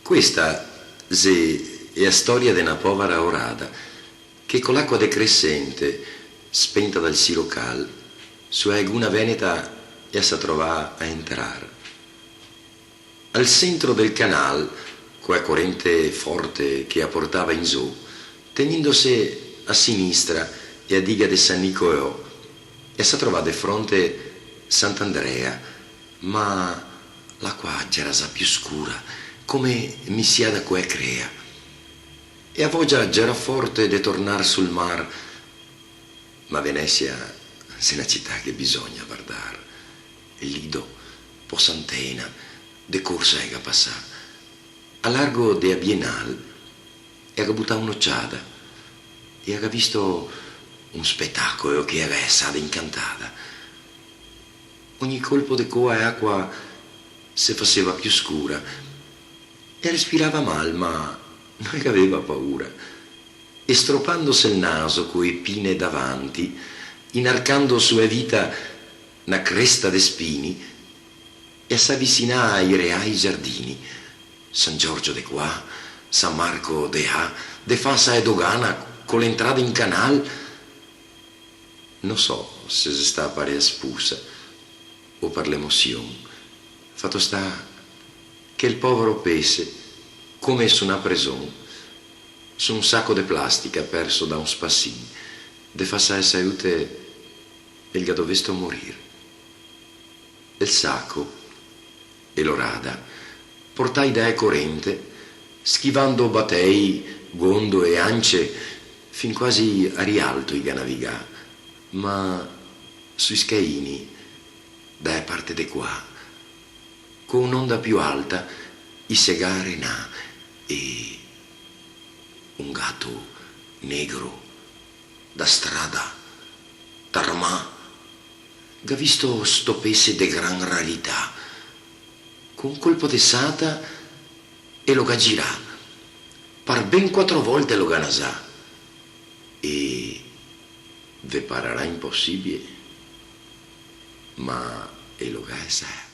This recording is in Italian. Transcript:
Questa è la storia di una povera orada che con l'acqua decrescente, spenta dal sirocal, su una veneta e si trova a entrare. Al centro del canal, quella corrente forte che portava in su, tenendosi a sinistra e a diga di San Nicolò, e si trova di fronte Sant'Andrea, ma l'acqua era già più scura, come mi sia da qua crea. E a voglia era forte di tornare sul mar, ma Venezia è una città che bisogna guardare. Il lido, po' Santena, de corsa che passare. A largo della Biennale, e ha buttato un'occhiata, e ha visto un spettacolo che era stata incantata. Ogni colpo di coa e acqua si faceva più scura, e respirava mal, ma non aveva paura. E stroppandosi il naso coi pine davanti, inarcando sua vita una cresta de spini, e s'avvicinava ai reali giardini, San Giorgio de qua, San Marco de là, de Fassa e Dogana, con l'entrata in canal. Non so se si sta a pare espulsa o per l'emozione. Fatto sta che il povero pese, come su una prison, su un sacco di plastica perso da un spassin, de Fassa e salute e gli ha dovuto morire. Il sacco e l'orada portai da corrente, schivando batei, gondo e ance, fin quasi a rialto i ganavigà, ma sui scaini, da parte di qua, con un'onda più alta, i segare na e un gatto negro da strada, t'armà, che ha visto sto pese de gran rarità, con un colpo di sata e lo gagirà, par ben 4 volte lo ganasà, e ve pararà impossibile, ma e lo gaesà.